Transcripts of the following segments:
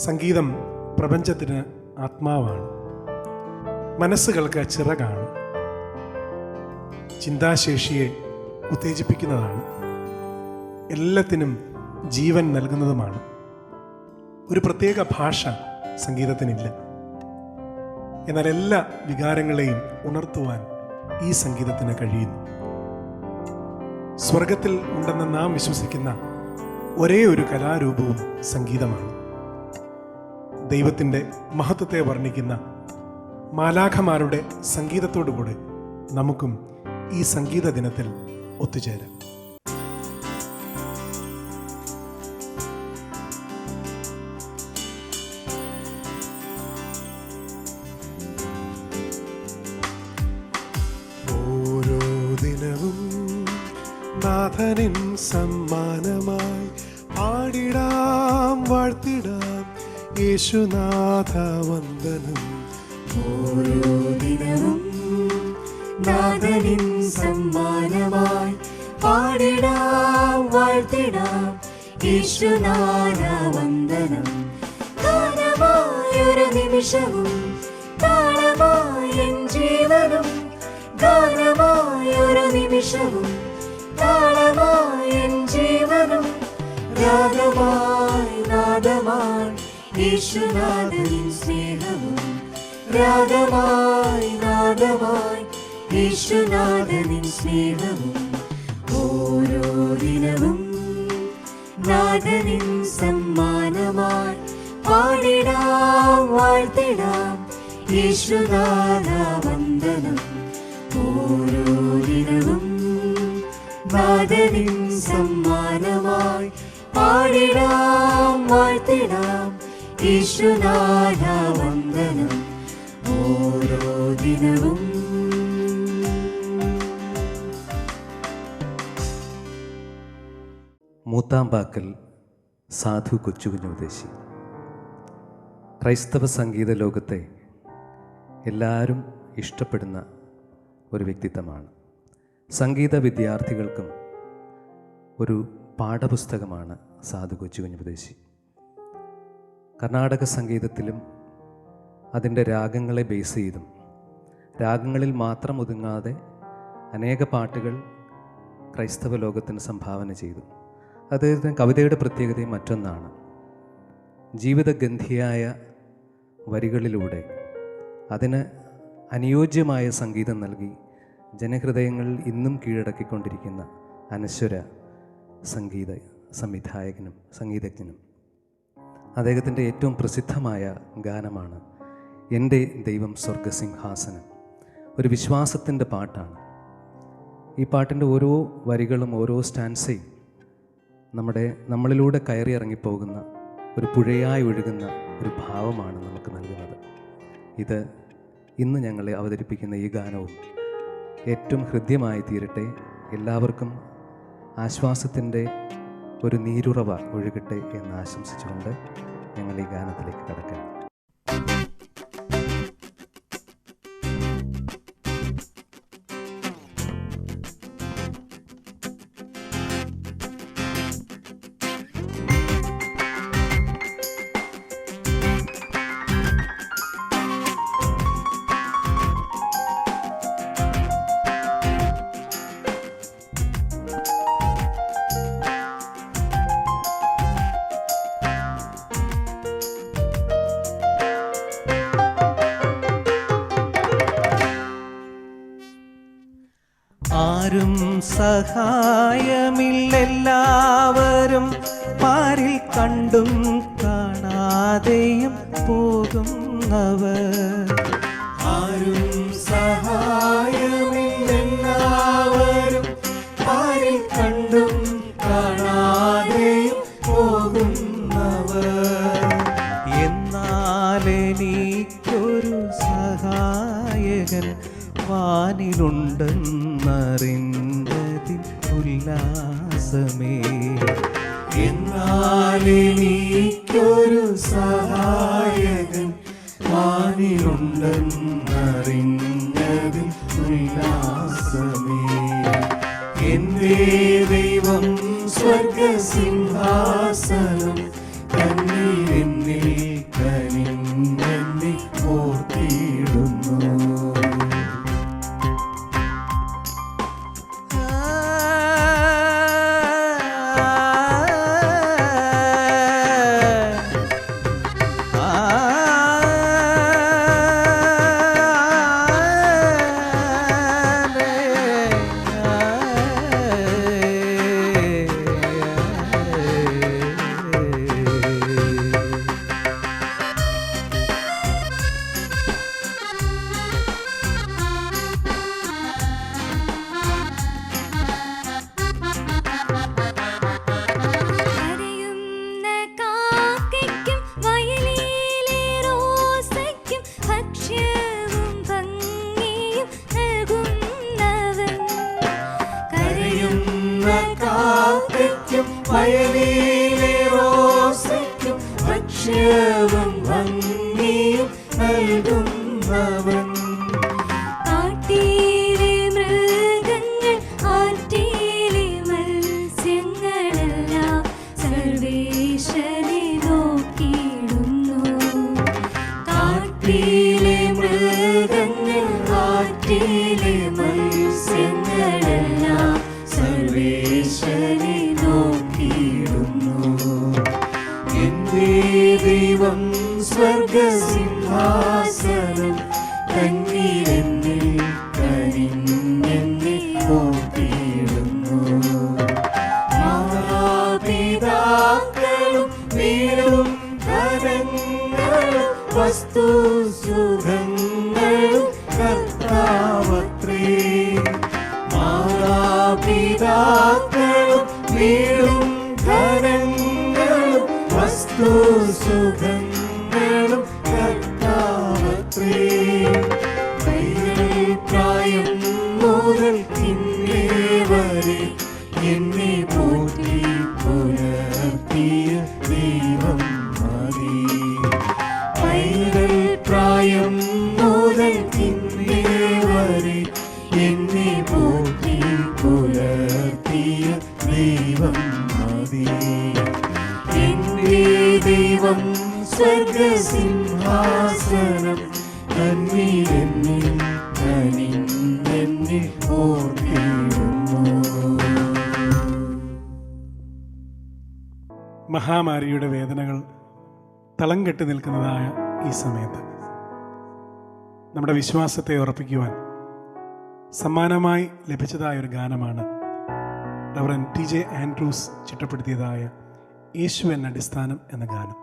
സംഗീതം പ്രപഞ്ചത്തിന് ആത്മാവാണ്, മനസ്സുകൾക്ക് ചിറകാണ്, ചിന്താശേഷിയെ ഉത്തേജിപ്പിക്കുന്നതാണ്, എല്ലാത്തിനും ജീവൻ നൽകുന്നതുമാണ്. ഒരു പ്രത്യേക ഭാഷ സംഗീതത്തിനില്ല. എന്നാൽ എല്ലാ വികാരങ്ങളെയും ഉണർത്തുവാൻ ഈ സംഗീതത്തിന് കഴിയുന്നു. സ്വർഗത്തിൽ ഉണ്ടെന്ന് നാം വിശ്വസിക്കുന്ന ഒരേ ഒരു കലാരൂപവും സംഗീതമാണ്. ദൈവത്തിൻ്റെ മഹത്വത്തെ വർണ്ണിക്കുന്ന മാലാഖമാരുടെ സംഗീതത്തോടുകൂടെ നമുക്കും ഈ സംഗീത ദിനത്തിൽ ഒത്തുചേരാം. ഓരോ ദിനവും നാഥനിൻ സമ്മാനമായി പാടിടാം, വാഴ്ത്തിടാം യേശുനാഥ വന്ദനം. ഓരോ ദിനവും നാഥനിൻ സമ്മാനമായി പാടിടാം, വാഴ്ത്തിടാം യേശുനാഥ വന്ദനം. ഗാനമായൊരു നിമിഷവും താളമായെൻ ജീവനും, ഗാനമായൊരു നിമിഷവും താളമായെൻ ജീവനും. രാഗമായി നാദമായി യേശുനാഥനിൻ സ്നേഹവും, രാഗമായി നാദമായി യേശുനാഥനിൻ സ്നേഹവും. ഓരോ ദിനവും നാഥനിൻ സമ്മാനമായി പാടിടാം, വാഴ്ത്തിടാം യേശുനാഥ വന്ദനം. ഓരോ ദിനവും നാഥനിൻ സമ്മാനമായി പാടിടാം, വാഴ്ത്തിടാം യേശുനാഥ വന്ദനം. ഓരോ ദിനവും. മൂത്താമ്പാക്കൽ സാധു കൊച്ചുകുഞ്ഞുദേശി ക്രൈസ്തവ സംഗീത ലോകത്തെ എല്ലാവരും ഇഷ്ടപ്പെടുന്ന ഒരു വ്യക്തിത്വമാണ്. സംഗീത വിദ്യാർത്ഥികൾക്കും ഒരു പാഠപുസ്തകമാണ് സാധു കൊച്ചുകുഞ്ഞുദേശി. കർണാടക സംഗീതത്തിലും അതിൻ്റെ രാഗങ്ങളെ ബേസ് ചെയ്തും രാഗങ്ങളിൽ മാത്രം ഒതുങ്ങാതെ അനേക പാട്ടുകൾ ക്രൈസ്തവ ലോകത്തിന് സംഭാവന ചെയ്തു. അദ്ദേഹത്തിന് കവിതയുടെ പ്രത്യേകതയും മറ്റൊന്നാണ്. ജീവിതഗന്ധിയായ വരികളിലൂടെ അതിന് അനുയോജ്യമായ സംഗീതം നൽകി ജനഹൃദയങ്ങളിൽ ഇന്നും കീഴടക്കിക്കൊണ്ടിരിക്കുന്ന അനശ്വര സംഗീത സംവിധായകനും സംഗീതജ്ഞനും. അദ്ദേഹത്തിൻ്റെ ഏറ്റവും പ്രസിദ്ധമായ ഗാനമാണ് എൻ്റെ ദൈവം സ്വർഗസിംഹാസനം. ഒരു വിശ്വാസത്തിൻ്റെ പാട്ടാണ്. ഈ പാട്ടിൻ്റെ ഓരോ വരികളും ഓരോ സ്റ്റാൻസയും നമ്മളിലൂടെ കയറി ഇറങ്ങിപ്പോകുന്ന ഒരു പുഴയായി ഒഴുകുന്ന ഒരു ഭാവമാണ് നമുക്ക് നൽകുന്നത്. ഇത് ഇന്ന് ഞങ്ങളെ അവതരിപ്പിക്കുന്ന ഈ ഗാനവും ഏറ്റവും ഹൃദ്യമായി തീരട്ടെ. എല്ലാവർക്കും ആശ്വാസത്തിൻ്റെ ഒരു നീരുറവ ഒഴുകട്ടെ എന്ന് ആശംസിച്ചുകൊണ്ട് ഞങ്ങൾ ഈ ഗാനത്തിലേക്ക് കടക്കാം. ആരും സഹായമില്ലെല്ലാവരും പാരിൽ കണ്ടും കാണാതെയും പോകുന്നവർ. ആരും സഹായമില്ലെല്ലാവരും പാരിൽ കണ്ടും കാണാതെയും പോകുന്നവർ. എന്നാലെനിക്കൊരു സഹായകൻ വാനിലുണ്ടെന്നറിഞ്ഞതിൽ ഉല്ലാസമേ. എന്നാലെനിക്കൊരു സഹായകൻ വാനിലുണ്ടെന്നറിഞ്ഞതിൽ ഉല്ലാസമേ. എന്റെ ദൈവം സ്വർഗസിംഹാസനം തന്നിൽ എന്നിൽ വയലിലെ റോസയ്ക്കും ഭക്ഷ്യവും ഭംഗിയും നൽകുന്നവൻ. കാട്ടിലെ മൃഗങ്ങൾ ആറ്റിലെ മത്സ്യങ്ങളെല്ലാം സർവേശ്വരനെ നോക്കിയിടുന്നു. കാട്ടിലെ മൃഗങ്ങൾ ആറ്റിലെ മത്സ്യങ്ങളെല്ലാം സർവേശ്വരനെ നോക്കിയിടുന്നു. എന്റെ ദൈവം സ്വർഗസിംഹാസനം തന്നിലെന്നിൽ കനിഞ്ഞെന്നെ ഓർത്തിയിടുന്നു. മാതാപിതാക്കളും വീടും ധനങ്ങളും വസ്തുസുഖങ്ങളും കർത്താവത്രേ. മാതാപിതാക്കളും വീടും ധനങ്ങളും വസ്തുസുഖങ്ങളും കർത്താവത്രേ. പ്രായം മുതൽ ഇന്നേ വരെ എന്നെ പോറ്റി പുലർത്തിയ ദൈവം മതി. പൈതൽ പ്രായം മുതൽ ഇന്നേ വരെ എന്നെ പോറ്റി പുലർത്തിയ ദൈവം മതി. എന്റെ ദൈവം സ്വർഗസിംഹാസനം തന്നിലെന്നിൽ കനിഞ്ഞെന്നെ ഓർത്തിയിടുന്നു. മഹാമാരിയുടെ വേദനകൾ തളം കെട്ടി നിൽക്കുന്നതായ ഈ സമയത്ത് നമ്മുടെ വിശ്വാസത്തെ ഉറപ്പിക്കുവാൻ സമ്മാനമായി ലഭിച്ചതായ ഒരു ഗാനമാണ് റവറൻ TJ ആൻഡ്രൂസ് ചിട്ടപ്പെടുത്തിയതായ യേശു എന്ന അടിസ്ഥാനം എന്ന ഗാനം.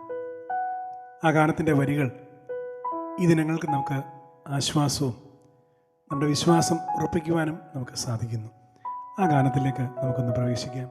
ആ ഗാനത്തിൻ്റെ വരികൾ ഈ ദിനങ്ങൾക്ക് നമുക്ക് ആശ്വാസവും നമ്മുടെ വിശ്വാസം ഉറപ്പിക്കുവാനും നമുക്ക് സാധിക്കുന്നു. ആ ഗാനത്തിലേക്ക് നമുക്കൊന്ന് പ്രവേശിക്കാം.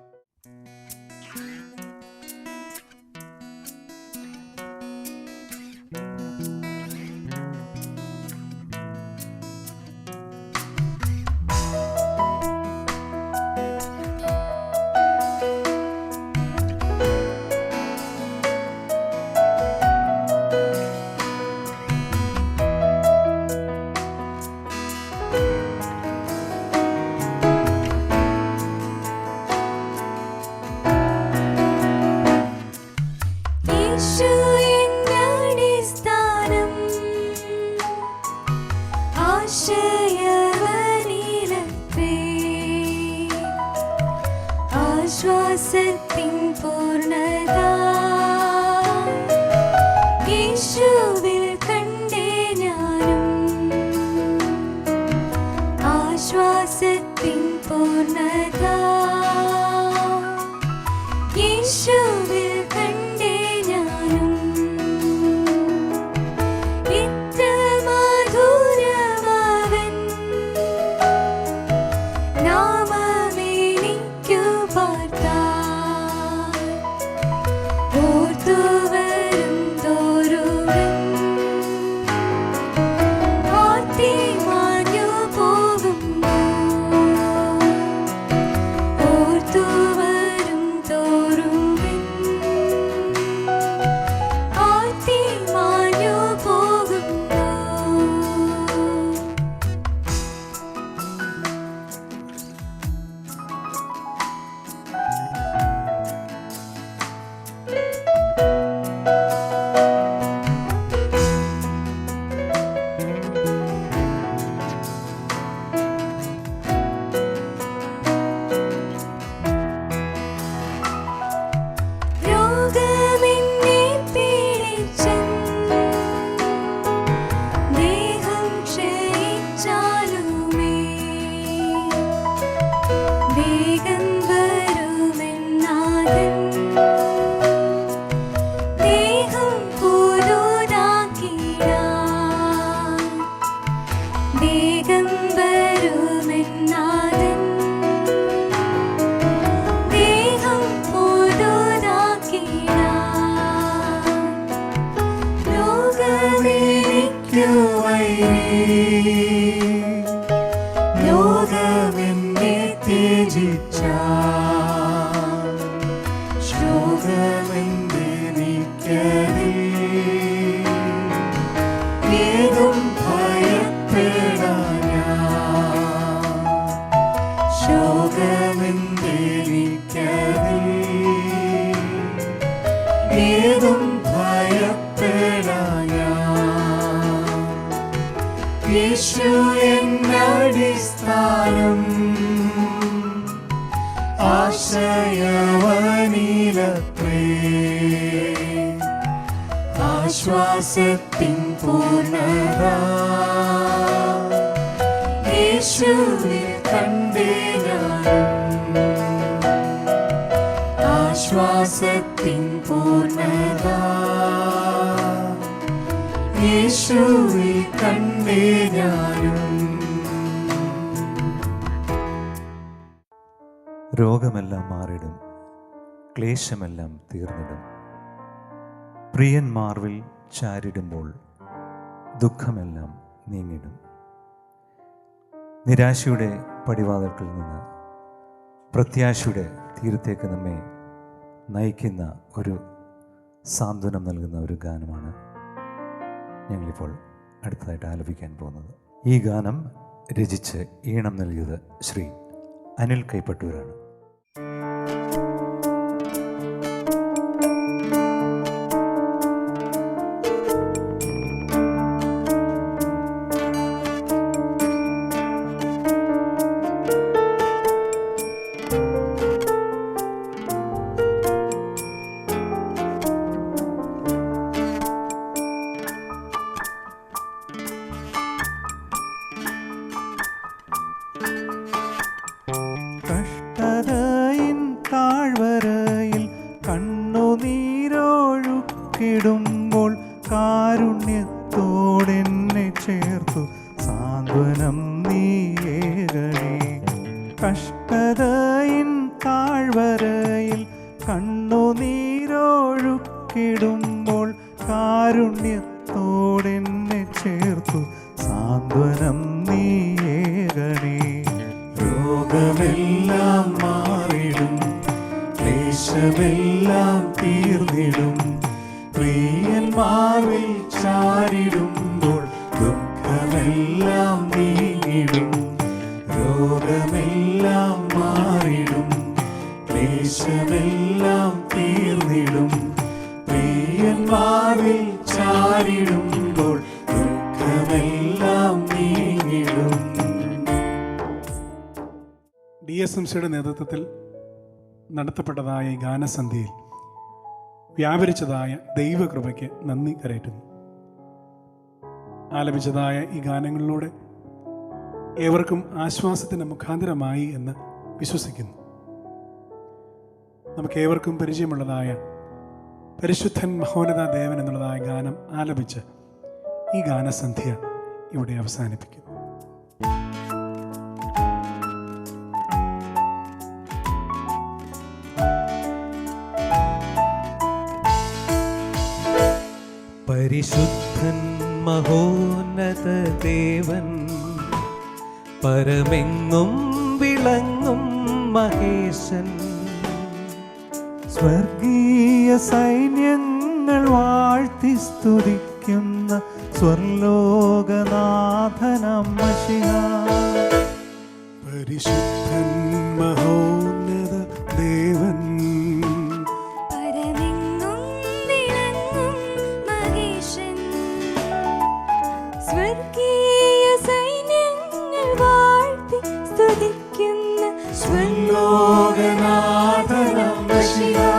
ആശ്വാസത്തിൻ പൂർണ്ണത യേശുവിൽ കണ്ടേ ഞാനും. ആശ്വാസത്തിൻ പൂർണ്ണത യേശുവിൽ കണ്ടേ ഞാനും. ഇത്ര മധുരമാവൻ നാമമെനിക്കു പാർത്താൽ ഓർത്തുവരും തോറും ആർത്തി മാഞ്ഞു പോകുന്നു. ഓർത്തുവരും തോറും ആർത്തി മാഞ്ഞു പോകുന്നു. രോഗമെന്നെ പീഡിച്ചെന്ന് ദേഹം ക്ഷയിച്ചാലുമേ വേഗം വരുമെന്നാഥൻ ദേഹം പുതുതാക്കിടാൻ. വേഗം വരുമെന്നാഥൻ ദേഹം പുതുതാക്കിടാൻ. ലോകമെനിക്കു വൈരി, ലോകമെന്നെ ത്യജിച്ചാൽ യേശു എന്നടിസ്ഥാനം ആശ്രയവനിലത്രേ ആശ്വാസത്തിൻ പൂർണ്ണത യേശുവിൽ കണ്ടേ ഞാനും ആശ്വാസത്തിൻ പൂർണ്ണത യേശുവിൽ കണ്ടേ ഞാനും. രോഗമെല്ലാം മാറിടും, ക്ലേശമെല്ലാം തീർന്നിടും. പ്രിയന്മാർവിൽ ചാരിടുമ്പോൾ ദുഃഖമെല്ലാം നീങ്ങിടും. നിരാശയുടെ പടിവാതിൽക്കൽ നിന്ന് പ്രത്യാശയുടെ തീരത്തേക്ക് നമ്മെ നയിക്കുന്ന ഒരു സാന്ത്വനം നൽകുന്ന ഒരു ഗാനമാണ് ഞങ്ങളിപ്പോൾ അടുത്തതായിട്ട് ആലപിക്കാൻ പോകുന്നത്. ഈ ഗാനം രചിച്ച് ഈണം നൽകിയത് ശ്രീ അനിൽ കൈപ്പട്ടൂരാണ്. കഷ്ടതയിൻ താഴ്വരയിൽ കണ്ണുനീരൊഴുക്കിടുമ്പോൾ കാരുണ്യത്തോടെന്നെ ചേർത്തു സാന്ത്വനം നീയേകണേ. കഷ്ടതയിൻ താഴ്വരയിൽ കണ്ണുനീരൊഴുക്കിടുമ്പോൾ കാരുണ്യത്തോടെന്നെ ചേർത്തു സാന്ത്വനം നീയേകണേ. രോഗമെല്ലാം മാറിടും, ക്ലേശമെല്ലാം തീർന്നിടും. പ്രിയന്മാരിൽ ചാരിടുമ്പോൾ ദുഃഖമെല്ലാം നീങ്ങിടും. രോഗമെല്ലാം മാറിടും, ക്ലേശമെല്ലാം തീർന്നിടും. പ്രിയന്മാരിൽ ചാരിടുമ്പോൾ ദുഃഖമെല്ലാം നീങ്ങിടും. DSMCയുടെ നേതൃത്വത്തിൽ നടത്തപ്പെട്ടതായ ഈ ഗാനസന്ധ്യയിൽ വ്യാപരിച്ചതായ ദൈവകൃപയ്ക്ക് നന്ദി കരയറ്റുന്നു. ആലപിച്ചതായ ഈ ഗാനങ്ങളിലൂടെ ഏവർക്കും ആശ്വാസത്തിന് മുഖാന്തരമായി എന്ന് വിശ്വസിക്കുന്നു. നമുക്കേവർക്കും പരിചയമുള്ളതായ പരിശുദ്ധൻ മഹോന്നത ദേവൻ എന്നുള്ളതായ ഗാനം ആലപിച്ച് ഈ ഗാനസന്ധ്യ ഇവിടെ അവസാനിപ്പിക്കുന്നു. പരിശുദ്ധൻ മഹോന്നത ദേവൻ, പരമെങ്ങും വിളങ്ങും മഹേശൻ, സ്വർഗീയ സൈന്യങ്ങൾ വാഴ്ത്തി സ്തുതിക്കുന്ന സ്വർലോകനാഥനം മശിഹാ. പരിശുദ്ധൻ മഹോന്നത ദേവൻ, പരമെങ്ങും വിളങ്ങും മഹേശൻ, സ്വർഗീയ സൈന്യങ്ങൾ വാഴ്ത്തി സ്തുതിക്കുന്ന സ്വർലോകനാഥനം മശിഹാ.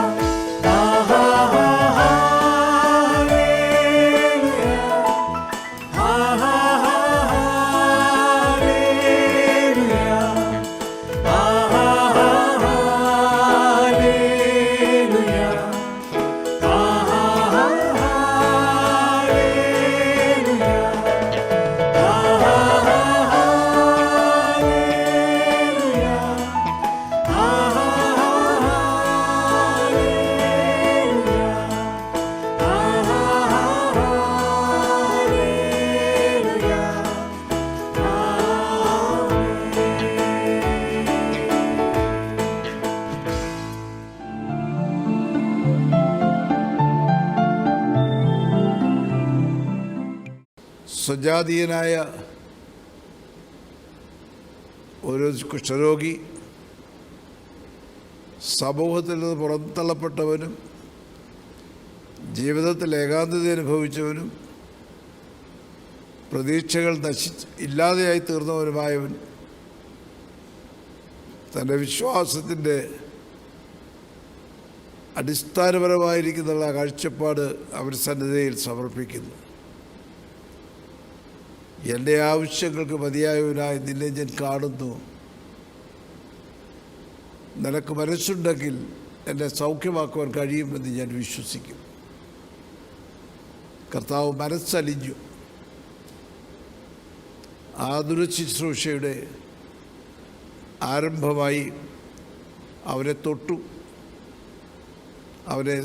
സ്വജാതീയനായ ഒരു കുഷ്ഠരോഗി, സമൂഹത്തിൽ നിന്ന് പുറന്തള്ളപ്പെട്ടവനും ജീവിതത്തിൽ ഏകാന്തത അനുഭവിച്ചവനും പ്രതീക്ഷകൾ ഇല്ലാതെയായി തീർന്നവനുമായവൻ തൻ്റെ വിശ്വാസത്തിൻ്റെ അടിസ്ഥാനപരമായിരിക്കുന്ന കാഴ്ചപ്പാട് അവർ സന്നിധിയിൽ സമർപ്പിക്കുന്നു. എൻ്റെ ആവശ്യങ്ങൾക്ക് മതിയായവനായി നിന്നെ ഞാൻ കാണുന്നു. നിനക്ക് മനസ്സുണ്ടെങ്കിൽ എന്നെ സൗഖ്യമാക്കുവാൻ കഴിയുമെന്ന് ഞാൻ വിശ്വസിക്കും. കർത്താവ് മനസ്സലിഞ്ഞു. ആതുര ശുശ്രൂഷയുടെ ആരംഭമായി അവനെ തൊട്ടു, അവനെ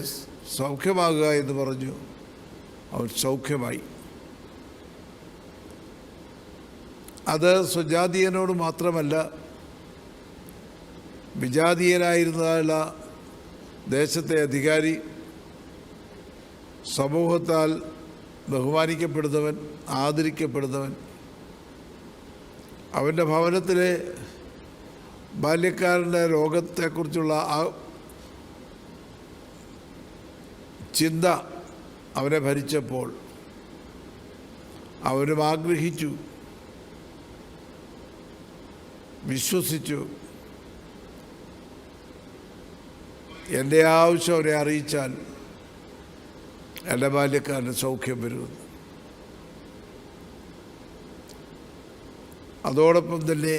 സൗഖ്യമാകുക എന്ന് പറഞ്ഞു. അവൻ സൗഖ്യമായി. അത് സ്വജാതീയനോട് മാത്രമല്ല, വിജാതീയനായിരുന്ന ദേശത്തെ അധികാരി, സമൂഹത്താൽ ബഹുമാനിക്കപ്പെടുന്നവൻ, ആദരിക്കപ്പെടുന്നവൻ, അവൻ്റെ ഭവനത്തിലെ ബാല്യക്കാരൻ്റെ രോഗത്തെക്കുറിച്ചുള്ള ആ ചിന്ത അവനെ ഭരിച്ചപ്പോൾ അവനും ആഗ്രഹിച്ചു, വിശ്വസിച്ചു. എൻ്റെ ആവശ്യം അവരെ അറിയിച്ചാൽ എൻ്റെ ബാല്യക്കാരന് സൗഖ്യം വരുമെന്ന്. അതോടൊപ്പം തന്നെ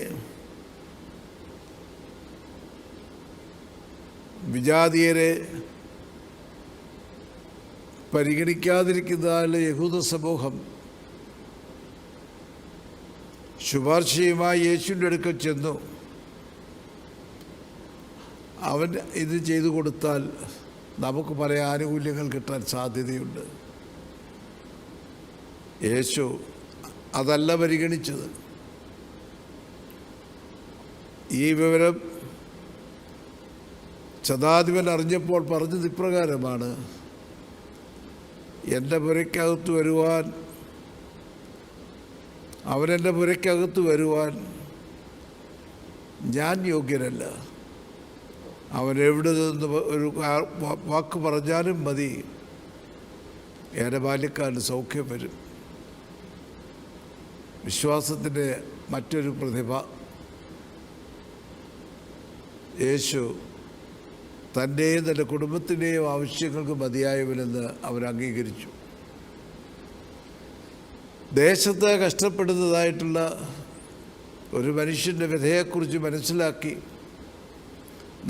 വിജാതീയരെ പരിഗണിക്കാതിരിക്കുന്നതിൽ യഹൂദ സമൂഹം ശുപാർശയുമായി യേശുവിൻ്റെ അടുക്കൽ ചെന്നു. അവൻ ഇത് ചെയ്തു കൊടുത്താൽ നമുക്ക് പല ആനുകൂല്യങ്ങൾ കിട്ടാൻ സാധ്യതയുണ്ട്. യേശു അതല്ല പരിഗണിച്ചത്. ഈ വിവരം ശതാധിപൻ അറിഞ്ഞപ്പോൾ പറഞ്ഞത് ഇപ്രകാരമാണ്: എൻ്റെ പുരയ്ക്കകത്ത് വരുവാൻ, അവനെൻ്റെ പുരയ്ക്കകത്ത് വരുവാൻ ഞാൻ യോഗ്യനല്ല. അവൻ എവിടെ നിന്ന് ഒരു വാക്ക് പറഞ്ഞാലും മതി, എൻ്റെ ബാല്യക്കാരന് സൗഖ്യം വരും. വിശ്വാസത്തിൻ്റെ മറ്റൊരു പ്രതിഭ. യേശു തൻ്റെയും തൻ്റെ കുടുംബത്തിൻ്റെയും ആവശ്യങ്ങൾക്ക് മതിയായവനെന്ന് അവൻ അംഗീകരിച്ചു. ദേശത്ത് കഷ്ടപ്പെടുന്നതായിട്ടുള്ള ഒരു മനുഷ്യൻ്റെ വ്യഥയെക്കുറിച്ച് മനസ്സിലാക്കി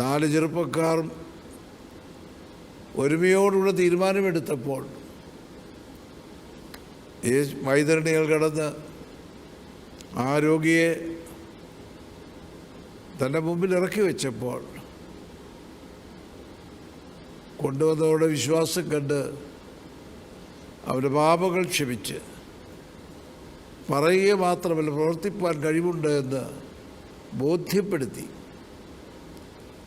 4 ചെറുപ്പക്കാർ ഒരുമയോടുകൂടെ തീരുമാനമെടുത്തപ്പോൾ ഈ വൈതരണികൾ കടന്ന് ആ രോഗിയെ തൻ്റെ മുമ്പിൽ ഇറക്കി വെച്ചപ്പോൾ കൊണ്ടുവന്നവരുടെ വിശ്വാസം കണ്ട് അവരുടെ പാപങ്ങൾ ക്ഷമിച്ച് പറയുക മാത്രമല്ല, പ്രവർത്തിപ്പാൻ കഴിവുണ്ട് എന്ന് ബോധ്യപ്പെടുത്തി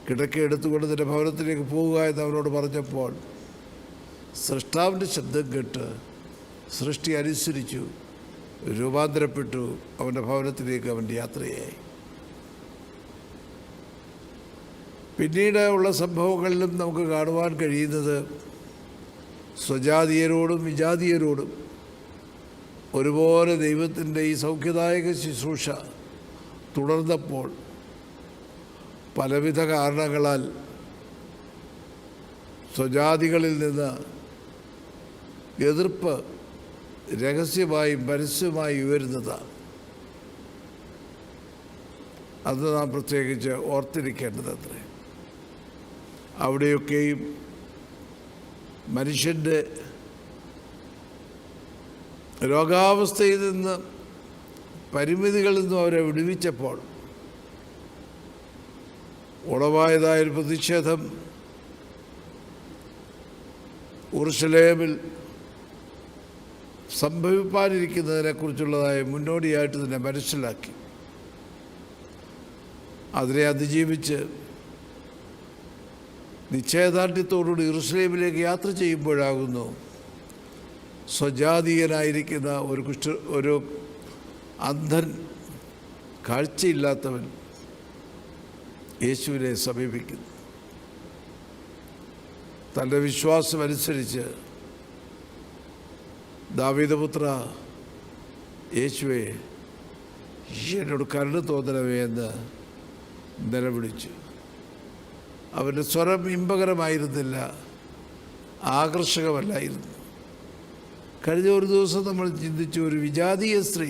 കിടക്ക എടുത്തുകൊണ്ട് തൻ്റെ ഭവനത്തിലേക്ക് പോവുക എന്ന് അവനോട് പറഞ്ഞപ്പോൾ സൃഷ്ടാവിൻ്റെ ശബ്ദം കേട്ട് സൃഷ്ടി അനുസരിച്ചു, രൂപാന്തരപ്പെട്ടു. അവൻ്റെ ഭവനത്തിലേക്ക് അവൻ്റെ യാത്രയായി. പിന്നീട് ഉള്ള സംഭവങ്ങളിലും നമുക്ക് കാണുവാൻ കഴിയുന്നത് സ്വജാതീയരോടും വിജാതീയരോടും ഒരുപോലെ ദൈവത്തിൻ്റെ ഈ സൗഖ്യദായക ശുശ്രൂഷ തുടർന്നപ്പോൾ പലവിധ കാരണങ്ങളാൽ സ്വജാതികളിൽ നിന്ന് എതിർപ്പ് രഹസ്യമായും പരസ്യമായി ഉയരുന്നതാണ്. അത് നാം പ്രത്യേകിച്ച് ഓർത്തിരിക്കേണ്ടതത്രേ. അവിടെയൊക്കെയും മനുഷ്യൻ്റെ രോഗാവസ്ഥയിൽ നിന്ന്, പരിമിതികളിൽ നിന്നും അവരെ വിടുവിച്ചപ്പോൾ ഉളവായതായൊരു പ്രതിഷേധം യെരൂശലേമിൽ സംഭവിപ്പാനിരിക്കുന്നതിനെക്കുറിച്ചുള്ളതായ മുന്നോടിയായിട്ട് തന്നെ മനസ്സിലാക്കി. അതിനെ അതിജീവിച്ച് നിശ്ചയദാർഢ്യത്തോടുകൂടി യെരൂശലേമിലേക്ക് യാത്ര ചെയ്യുമ്പോഴാകുന്നു സ്വജാതീയനായിരിക്കുന്ന ഒരു അന്ധൻ, കാഴ്ചയില്ലാത്തവൻ യേശുവിനെ സമീപിക്കുന്നു. തൻ്റെ വിശ്വാസമനുസരിച്ച്, ദാവീദപുത്ര യേശുവേ എന്നോട് കരുണ തോന്നണമേ എന്ന് നിലവിളിച്ചു. അവൻ്റെ സ്വരം ഇമ്പകരമായിരുന്നില്ല, ആകർഷകമല്ലായിരുന്നു. കഴിഞ്ഞ ഒരു ദിവസം നമ്മൾ ചിന്തിച്ചു, ഒരു വിജാതീയ സ്ത്രീ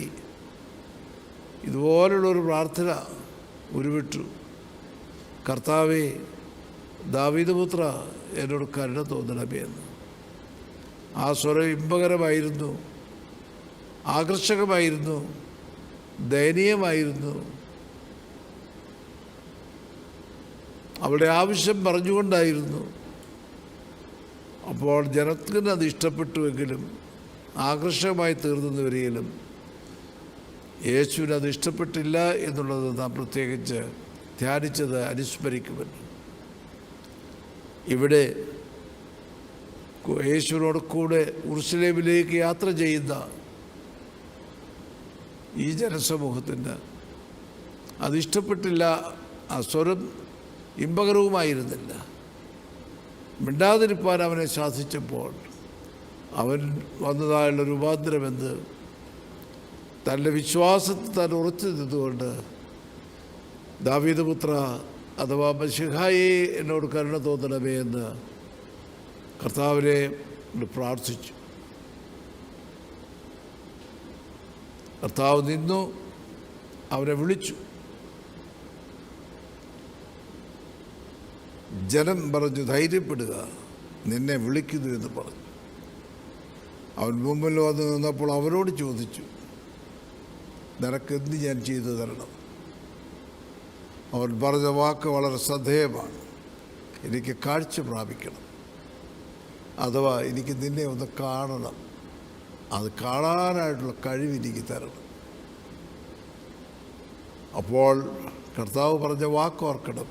ഇതുപോലുള്ളൊരു പ്രാർത്ഥന ഉരുവിട്ടു. കർത്താവേ, ദാവീദ് പുത്ര, എന്നോട് കരുണ തോന്നണമേ എന്ന്. ആ സ്വരം ഇമ്പകരമായിരുന്നു, ആകർഷകമായിരുന്നു, ദയനീയമായിരുന്നു. അവളുടെ ആവശ്യം പറഞ്ഞുകൊണ്ടായിരുന്നു. അപ്പോൾ ജനത്തിന് അത് ഇഷ്ടപ്പെട്ടുവെങ്കിലും ആകർഷകമായി തീർന്നുവരികയിലും യേശുവിന് അത് ഇഷ്ടപ്പെട്ടില്ല എന്നുള്ളത് നാം പ്രത്യേകിച്ച് ധ്യാനിച്ചത് അനുസ്മരിക്കുമല്ലോ. ഇവിടെ യേശുവിനോട് കൂടെ ഉറുശലേമിലേക്ക് യാത്ര ചെയ്യുന്ന ഈ ജനസമൂഹത്തിന് അതിഷ്ടപ്പെട്ടില്ല. ആ സ്വരം ഇമ്പകരവുമായിരുന്നില്ല. മിണ്ടാതിരിപ്പാൻ അവനെ ശാസിച്ചപ്പോൾ അവൻ വന്നതായുള്ള രൂപാന്തരമെന്ന് തൻ്റെ വിശ്വാസത്തിൽ താൻ ഉറച്ചു നിന്നുകൊണ്ട്, ദാവീദ് പുത്ര അഥവാ മശിഹായേ, എന്നോട് കരുണ തോന്നണമേ എന്ന് കർത്താവിനെ പ്രാർത്ഥിച്ചു. കർത്താവ് നിന്നു, അവനെ വിളിച്ചു. ജനം പറഞ്ഞു, ധൈര്യപ്പെടുക, നിന്നെ വിളിക്കുന്നു എന്ന് പറഞ്ഞു. അവൻ മുമ്പിൽ വന്ന് നിന്നപ്പോൾ അവരോട് ചോദിച്ചു, നിനക്കെന്ത് ഞാൻ ചെയ്തു തരണം? അവൻ പറഞ്ഞ വാക്ക് വളരെ ശ്രദ്ധേയമാണ്. എനിക്ക് കാഴ്ച പ്രാപിക്കണം, അഥവാ എനിക്ക് നിന്നെ ഒന്ന് കാണണം, അത് കാണാനായിട്ടുള്ള കഴിവ് എനിക്ക് തരണം. അപ്പോൾ കർത്താവ് പറഞ്ഞ വാക്കോർക്കണം,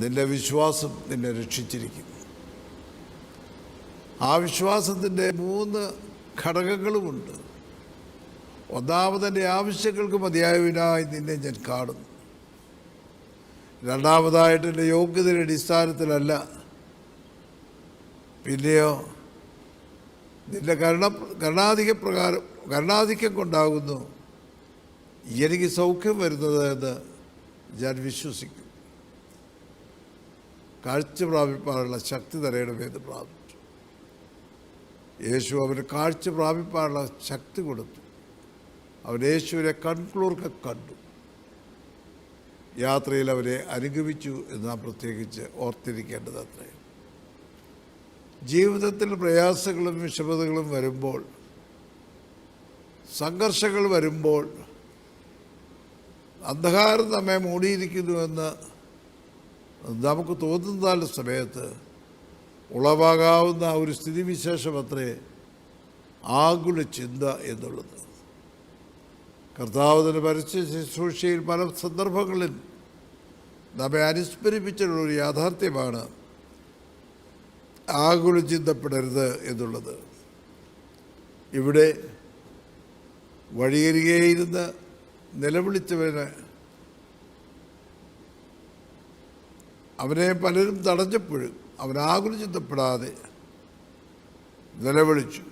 നിന്റെ വിശ്വാസം നിന്നെ രക്ഷിച്ചിരിക്കുന്നു. ആ വിശ്വാസത്തിൻ്റെ 3 ഘടകങ്ങളുമുണ്ട്. ഒന്നാമതെൻ്റെ ആവശ്യങ്ങൾക്ക് മതിയായവനായി നിന്നെ ഞാൻ കാണുന്നു. രണ്ടാമതായിട്ട് എൻ്റെ യോഗ്യതയുടെ അടിസ്ഥാനത്തിലല്ല, പിന്നെയോ നിന്റെ കരുണാധിക്യം കൊണ്ടാകുന്നു എനിക്ക് സൗഖ്യം വരുന്നത് എന്ന് ഞാൻ വിശ്വസിക്കുന്നു. കാഴ്ച പ്രാപിപ്പാനുള്ള ശക്തി തരയണമെന്ന് പ്രാപിച്ചു. യേശു അവന് കാഴ്ച പ്രാപിപ്പാനുള്ള ശക്തി കൊടുത്തു. അവൻ യേശുവിനെ കൺകുളിർക്കെ കണ്ടു. യാത്രയിൽ അവരെ അനുഗമിച്ചു എന്ന് നാം പ്രത്യേകിച്ച് ഓർത്തിരിക്കേണ്ടത് അത്രയും. ജീവിതത്തിൽ പ്രയാസങ്ങളും വിഷമതകളും വരുമ്പോൾ, സംഘർഷങ്ങൾ വരുമ്പോൾ, അന്ധകാരം നമ്മെ മൂടിയിരിക്കുന്നുവെന്ന് നമുക്ക് തോന്നുന്ന സമയത്ത് ഉളവാകാവുന്ന ഒരു സ്ഥിതിവിശേഷം അത്രേ ആകുല ചിന്ത എന്നുള്ളത്. കർത്താവിൻ്റെ പരസ്യ ശുശ്രൂഷയിൽ പല സന്ദർഭങ്ങളിൽ നമ്മെ അനുസ്മരിപ്പിച്ചിട്ടുള്ളൊരു യാഥാർത്ഥ്യമാണ് ആകുല ചിന്തപ്പെടരുത് എന്നുള്ളത്. ഇവിടെ വഴിയരികെയിരുന്ന് നിലവിളിച്ചവന് അവനെ പലരും തടഞ്ഞപ്പോഴും അവൻ ആകുല ചിന്തപ്പെടാതെ നിലവിളിച്ചു.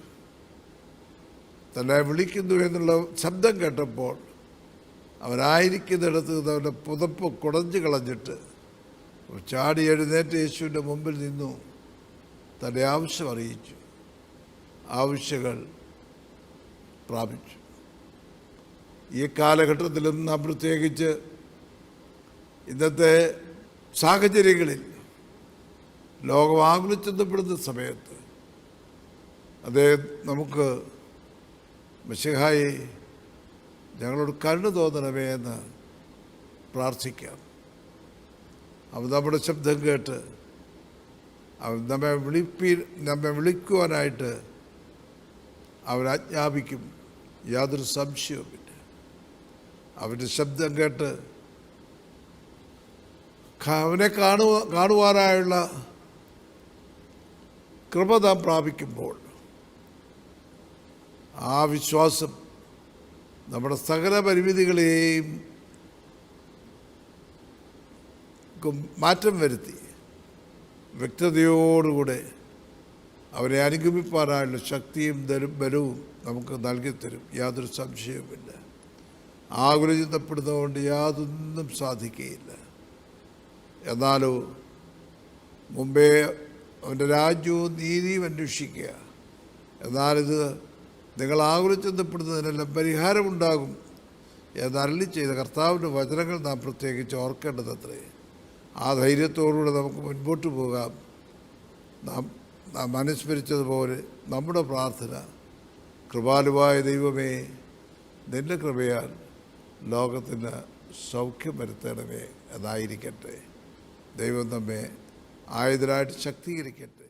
തന്നെ വിളിക്കുന്നു എന്നുള്ള ശബ്ദം കേട്ടപ്പോൾ അവനായിരിക്കുന്നിടത്ത് നിന്ന് അവൻ്റെ പുതപ്പ് കുടഞ്ഞു കളഞ്ഞിട്ട് ചാടി എഴുന്നേറ്റ് യേശുവിൻ്റെ മുമ്പിൽ നിന്നു. തൻ്റെ ആവശ്യം അറിയിച്ചു, ആവശ്യങ്ങൾ പ്രാപിച്ചു. ഈ കാലഘട്ടത്തിലും നാം പ്രത്യേകിച്ച് ഇന്നത്തെ സാഹചര്യങ്ങളിൽ ലോകം ആകുലചിന്തപ്പെടുന്ന സമയത്ത് അദ്ദേഹം നമുക്ക് മശിഹായെ ഞങ്ങളോട് കരുണ തോന്നണമേ എന്ന് പ്രാർത്ഥിക്കാം. അവൻ നമ്മുടെ ശബ്ദം കേട്ട് അവൻ നമ്മെ വിളിക്കുവാനായിട്ട് അവൻ ആജ്ഞാപിക്കും, യാതൊരു സംശയവുമില്ല. അവൻ്റെ ശബ്ദം കേട്ട് അവനെ കാണുവാനായുള്ള കൃപ നാം പ്രാപിക്കുമ്പോൾ ആ വിശ്വാസം നമ്മുടെ സകല പരിമിതികളെയും മാറ്റം വരുത്തി വ്യക്തതയോടുകൂടെ അവരെ അനുഗമിപ്പാനായുള്ള ശക്തിയും ബലവും നമുക്ക് നൽകിത്തരും, യാതൊരു സംശയവുമില്ല. ആകുലചിന്തപ്പെടുന്നതുകൊണ്ട് യാതൊന്നും സാധിക്കുകയില്ല. എന്നാലോ മുമ്പേ അവൻ്റെ രാജ്യവും നീതിയും അന്വേഷിക്കുക, എന്നാലിത് നിങ്ങൾ ആകുലചിന്തപ്പെടുന്നതിനെല്ലാം പരിഹാരമുണ്ടാകും എന്നരുളി ചെയ്ത കർത്താവിൻ്റെ വചനങ്ങൾ നാം പ്രത്യേകിച്ച് ഓർക്കേണ്ടതത്രേ. ആ ധൈര്യത്തോടുകൂടെ നമുക്ക് മുൻപോട്ട് പോകാം. നാം അനുസ്മരിച്ചതുപോലെ നമ്മുടെ പ്രാർത്ഥന, കൃപാലുവായ ദൈവമേ, നിൻ്റെ കൃപയാൽ ലോകത്തിന് സൗഖ്യം വരുത്തണമേ എന്നായിരിക്കട്ടെ. ദൈവം നമ്മെ ആയതിനായിട്ട് ശക്തീകരിക്കട്ടെ.